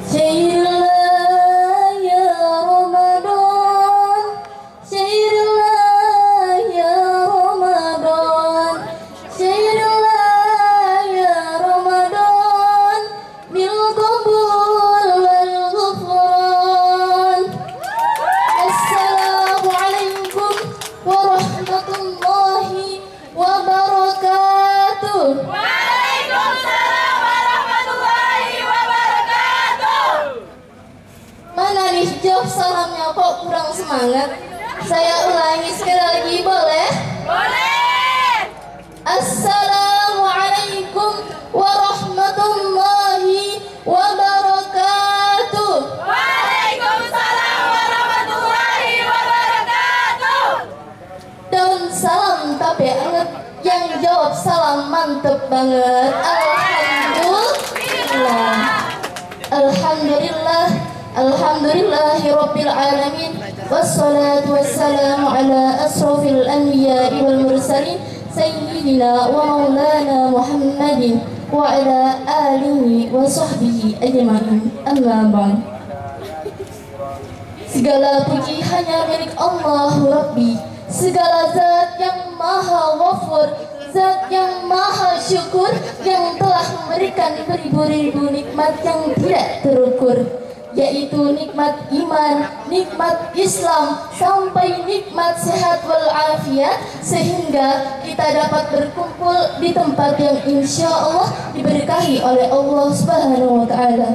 Syairullah ya Ramadan, syairullah ya Ramadan, syairullah ya Ramadan, bil qabul wal ghufran. Assalamualaikum warahmatullahi wabarakatuh. Waalaikumsalam warahmatullahi wabarakatuh. Mana nih jawab salamnya kok kurang semangat? Saya ulangi sekali lagi boleh? Boleh. Assalamualaikum warahmatullahi wabarakatuh. Waalaikumsalam warahmatullahi wabarakatuh. Daun salam tapi anget, yang jawab salam mantep banget. Alhamdulillah. Alhamdulillah. Alhamdulillahirabbil alamin. Wassalatu wassalamu ala asrofil anbiya'i wal mursalin sayyidina wa maulana Muhammadin wa ala alihi wa sahbihi ajma'in. Amma ba'd. Segala puji hanya milik Allah Rabbi, segala zat yang maha ghafur, zat yang maha syukur, yang telah memberikan beribu-ribu nikmat yang tidak terukur, yaitu nikmat iman, nikmat Islam, sampai nikmat sehat walafiat, sehingga kita dapat berkumpul di tempat yang insya Allah diberkahi oleh Allah Subhanahu wa Ta'ala.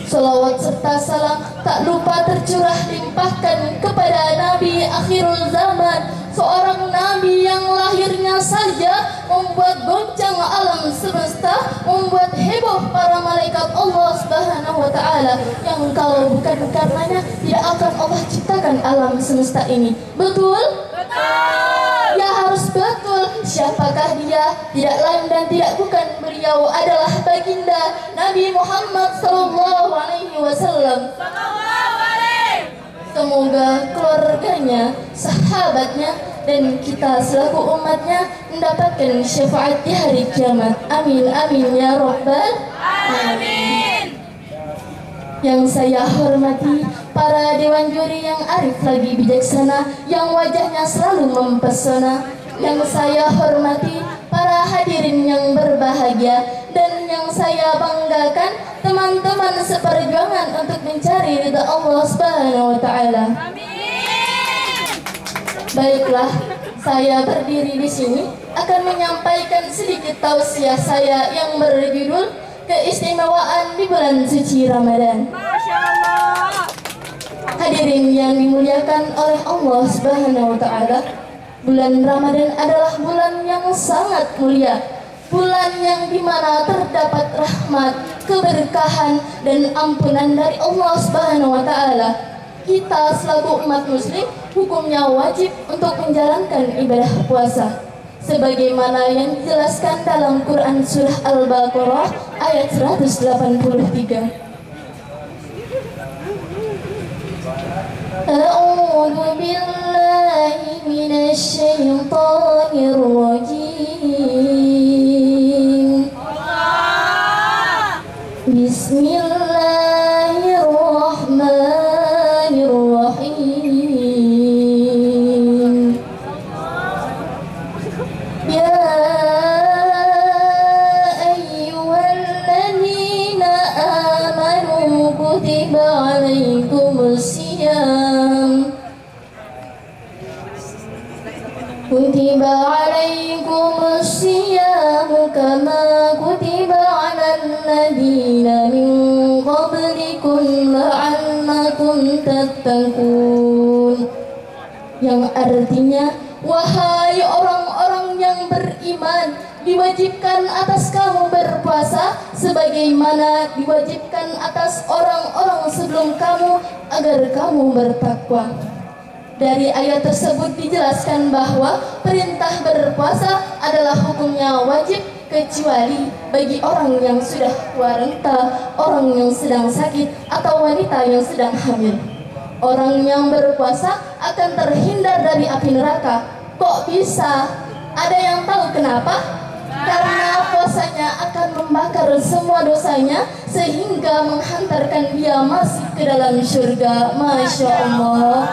Salawat serta salam tak lupa tercurah limpahkan kepada Nabi akhirul zaman, seorang Nabi yang lahirnya saja membuat goncang alam semesta, membuat heboh para malaikat Allah Subhanahu wa Ta'ala, yang kalau bukan karenanya tidak akan Allah ciptakan alam semesta ini. Betul? Betul. Ya harus betul. Siapakah dia? Tidak lain dan tidak bukan, beliau adalah baginda Nabi Muhammad sallallahu alaihi wasallam. Semoga keluarganya, sahabatnya, dan kita selaku umatnya mendapatkan syafaat di hari kiamat. Amin amin ya rabbal Amin. Yang saya hormati para dewan juri yang arif lagi bijaksana, yang wajahnya selalu mempesona. Yang saya hormati para hadirin yang berbahagia, dan yang saya banggakan teman-teman seperjuangan untuk mencari ridha Allah Subhanahu wa Ta'ala. Baiklah, saya berdiri di sini akan menyampaikan sedikit tausiah saya yang berjudul Keistimewaan di Bulan Suci Ramadan. Masya Allah. Hadirin yang dimuliakan oleh Allah Subhanahu wa Ta'ala, bulan Ramadan adalah bulan yang sangat mulia, bulan yang dimana terdapat rahmat, keberkahan, dan ampunan dari Allah Subhanahu wa Ta'ala. Kita selaku umat muslim hukumnya wajib untuk menjalankan ibadah puasa sebagaimana yang dijelaskan dalam Quran surah Al-Baqarah ayat 183. A'udzu billahi minasy syaithanir rajim. Bismillahirrahmanirrahim. Ya ayyuhalladzina amanu kutiba alaikumus siyam kutiba alaikumus siyam kama kutiba alal ladzina min qablikum la'allakum tattaqun, yang artinya, wahai orang-orang yang beriman, diwajibkan atas kamu berpuasa sebagaimana diwajibkan atas orang-orang sebelum kamu agar kamu bertakwa. Dari ayat tersebut dijelaskan bahwa perintah berpuasa adalah hukumnya wajib kecuali bagi orang yang sudah tua renta, orang yang sedang sakit, atau wanita yang sedang hamil. Orang yang berpuasa akan terhindar dari api neraka. Kok bisa? Ada yang tahu kenapa? Karena puasanya akan membakar semua dosanya sehingga menghantarkan dia masuk ke dalam surga. Masya Allah.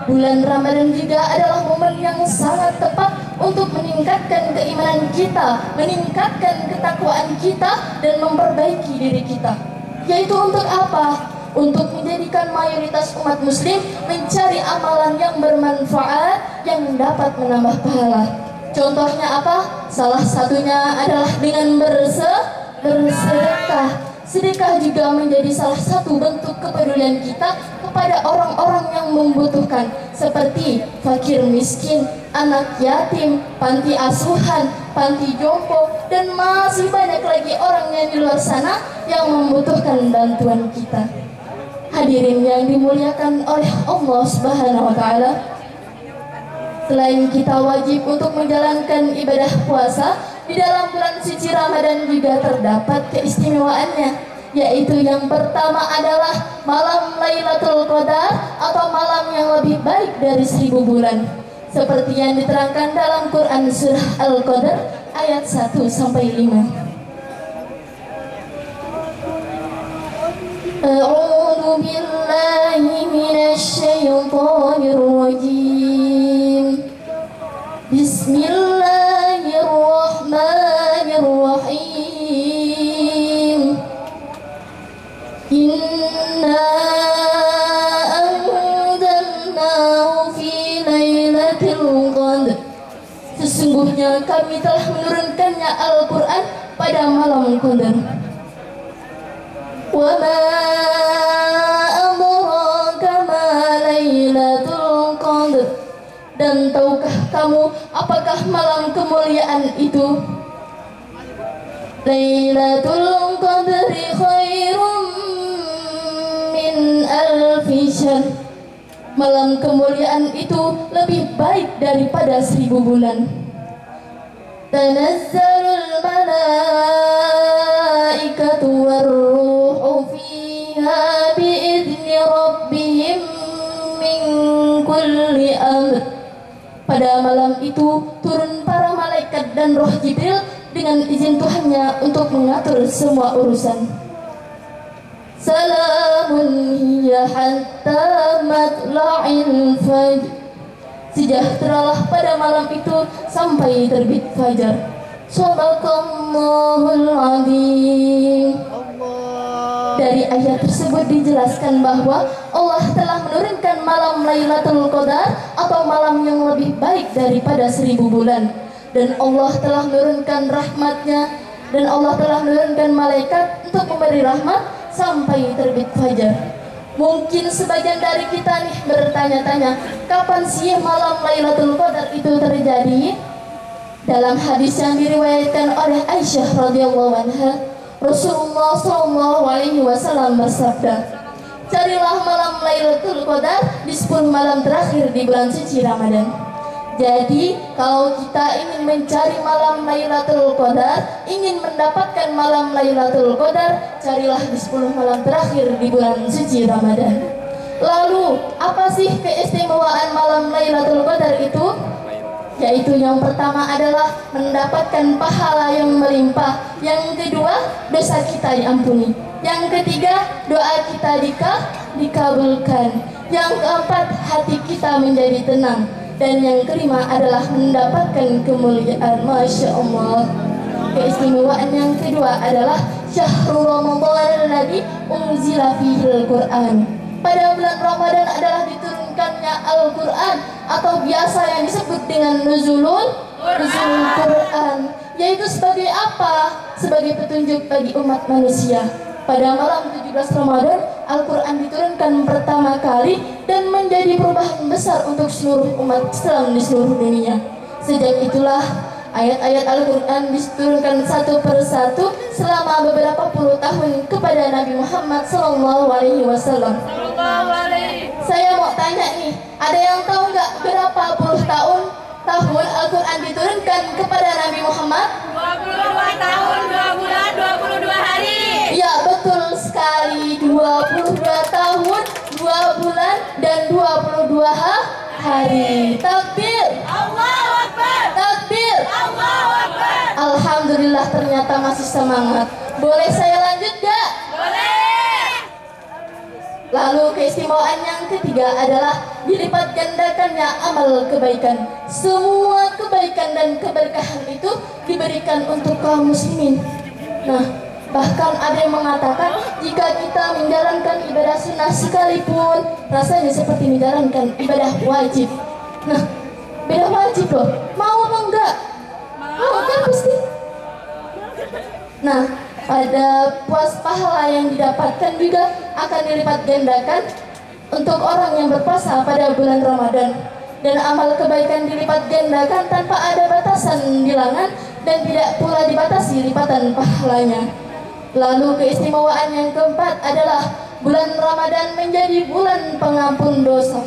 Bulan Ramadan juga adalah momen yang sangat tepat untuk meningkatkan keimanan kita, meningkatkan ketakwaan kita, dan memperbaiki diri kita. Yaitu untuk apa? Untuk menjadikan mayoritas umat muslim mencari amalan yang bermanfaat yang dapat menambah pahala. Contohnya apa? Salah satunya adalah dengan bersedekah. Sedekah juga menjadi salah satu bentuk kepedulian kita kepada orang-orang yang membutuhkan, seperti fakir miskin, anak yatim, panti asuhan, panti jompo, dan masih banyak lagi orang yang di luar sana yang membutuhkan bantuan kita. Hadirin yang dimuliakan oleh Allah Subhanahu wa Ta'ala, selain kita wajib untuk menjalankan ibadah puasa, di dalam bulan suci Ramadan juga terdapat keistimewaannya, yaitu yang pertama adalah malam Lailatul Qadar atau malam yang lebih baik dari 1000 bulan. Seperti yang diterangkan dalam Quran surah Al-Qadar ayat 1-5. A'udzu billahi minasy syaithanir rajim. Bismillahirrahmanirrahim. Inna anzalnahu fi lailatul qadr. Sesungguhnya kami telah menurunkannya Al-Quran pada malam Qadar. Wa ma adraka ma lailatul qadr. Dan tahukah kamu apakah malam kemuliaan itu? Lailatul Qadri khairum min alfi syahr. Malam kemuliaan itu lebih baik daripada 1000 bulan. Tanazzalul malaikatu warruhu fiha bi'izni rabbihim min kulli amr. Pada malam itu turun para malaikat dan roh Jibril dengan izin Tuhannya untuk mengatur semua urusan. Salamun hiya hatta matla'il fajr. Sejahteralah pada malam itu sampai terbit fajar. Shadaqallahul azim. Dari ayat tersebut dijelaskan bahwa Allah telah menurunkan malam Lailatul Qadar atau malam yang lebih baik daripada 1000 bulan. Dan Allah telah menurunkan rahmatnya, dan Allah telah menurunkan malaikat untuk memberi rahmat sampai terbit fajar. Mungkin sebagian dari kita nih bertanya-tanya, kapan sih malam Lailatul Qadar itu terjadi? Dalam hadis yang diriwayatkan oleh Aisyah radhiyallahu anha, Rasulullah SAW bersabda, carilah malam Lailatul Qadar di 10 malam terakhir di bulan suci Ramadan. Jadi kalau kita ingin mencari malam Lailatul Qadar, ingin mendapatkan malam Lailatul Qadar, carilah di 10 malam terakhir di bulan suci Ramadan. Lalu apa sih keistimewaan malam Lailatul Qadar itu? Yaitu yang pertama adalah mendapatkan pahala yang melimpah. Yang kedua, dosa kita diampuni. Yang ketiga, doa kita dikabulkan. Yang keempat, hati kita menjadi tenang. Dan yang kelima adalah mendapatkan kemuliaan. Masya Allah. Keistimewaan yang kedua adalah Syahrul Ramadan alladzi unzila fihil Qur'an. Pada bulan Ramadan adalah diturunkannya Al-Quran, atau biasa yang disebut dengan Nuzulul Quran, yaitu sebagai apa? Sebagai petunjuk bagi umat manusia. Pada malam 17 Ramadan, Al-Quran diturunkan pertama kali dan menjadi perubahan besar untuk seluruh umat Islam di seluruh dunia. Sejak itulah ayat-ayat Al-Quran diturunkan satu persatu selama beberapa puluh tahun kepada Nabi Muhammad SAW. Saya mau tanya nih, ada yang tahu nggak berapa puluh tahun Al-Quran diturunkan kepada Nabi Muhammad? 22 tahun, 2 bulan, 22 hari. Ya, betul sekali. 22 tahun, 2 bulan, dan 22 hari. Takbir! Allahu Akbar! Takbir! Allahu Akbar! Alhamdulillah ternyata masih semangat. Boleh saya lanjut gak? Boleh. Lalu keistimewaan yang ketiga adalah dilipat gandakannya amal kebaikan. Semua kebaikan dan keberkahan itu diberikan untuk kaum muslimin. Nah, bahkan ada yang mengatakan jika kita menjalankan ibadah sunnah sekalipun rasanya seperti menjalankan ibadah wajib. Nah, beda wajib loh. Mau apa enggak? Mau kan pasti. Nah, pada puas pahala yang didapatkan juga akan dilipat gandakan untuk orang yang berpuasa pada bulan Ramadan. Dan amal kebaikan dilipat gandakan tanpa ada batasan bilangan dan tidak pula dibatasi lipatan pahalanya. Lalu keistimewaan yang keempat adalah bulan Ramadan menjadi bulan pengampun dosa.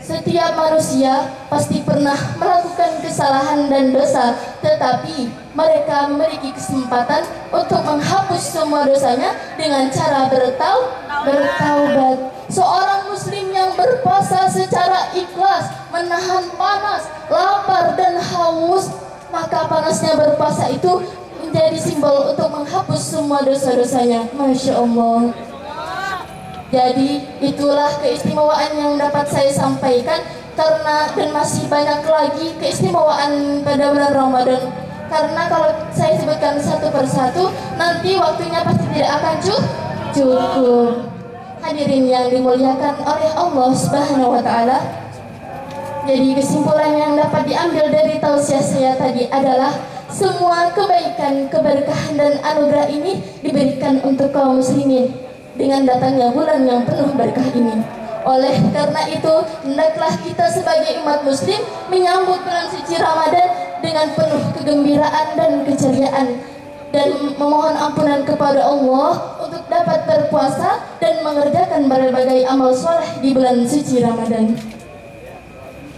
Setiap manusia pasti pernah melakukan kesalahan dan dosa, tetapi mereka memiliki kesempatan untuk menghapus semua dosanya dengan cara bertaubat. Seorang muslim yang berpuasa secara ikhlas, menahan panas, lapar dan haus, maka panasnya berpuasa itu menjadi simbol untuk menghapus semua dosa-dosanya. Masya Allah. Jadi itulah keistimewaan yang dapat saya sampaikan, karena dan masih banyak lagi keistimewaan pada bulan Ramadan. Karena kalau saya sebutkan satu persatu nanti waktunya pasti tidak akan cukup. Hadirin yang dimuliakan oleh Allah Subhanahu wa taala. Jadi kesimpulan yang dapat diambil dari tausiah saya tadi adalah semua kebaikan, keberkahan dan anugerah ini diberikan untuk kaum muslimin dengan datangnya bulan yang penuh berkah ini. Oleh karena itu, hendaklah kita sebagai umat muslim menyambut bulan suci Ramadan dengan penuh kegembiraan dan keceriaan, dan memohon ampunan kepada Allah untuk dapat berpuasa dan mengerjakan berbagai amal soleh di bulan suci Ramadan.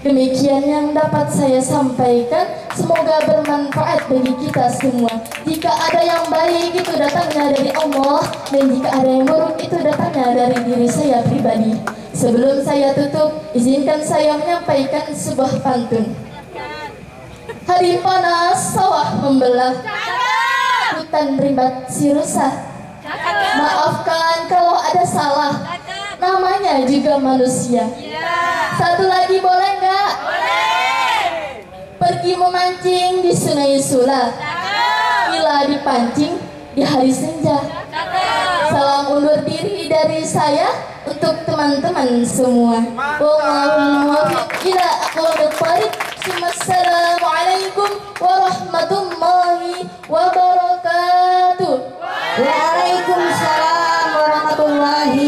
Demikian yang dapat saya sampaikan, semoga bermanfaat bagi kita semua. Jika ada yang baik itu datangnya dari Allah, dan jika ada yang buruk itu datangnya dari diri saya pribadi. Sebelum saya tutup, izinkan saya menyampaikan sebuah pantun. Hari panas sawah membelah, hutan rimbat si rusa. Maafkan kalau ada salah, namanya juga manusia. Satu lagi boleh nggak? Boleh. Pergi memancing di Sungai Sula, bila dipancing di hari senja. Salam undur diri dari saya untuk teman-teman semua. Wallahul muwaffiq ila aqwamit thariq. Assalamualaikum warahmatullahi wabarakatuh. Waalaikumsalam warahmatullahi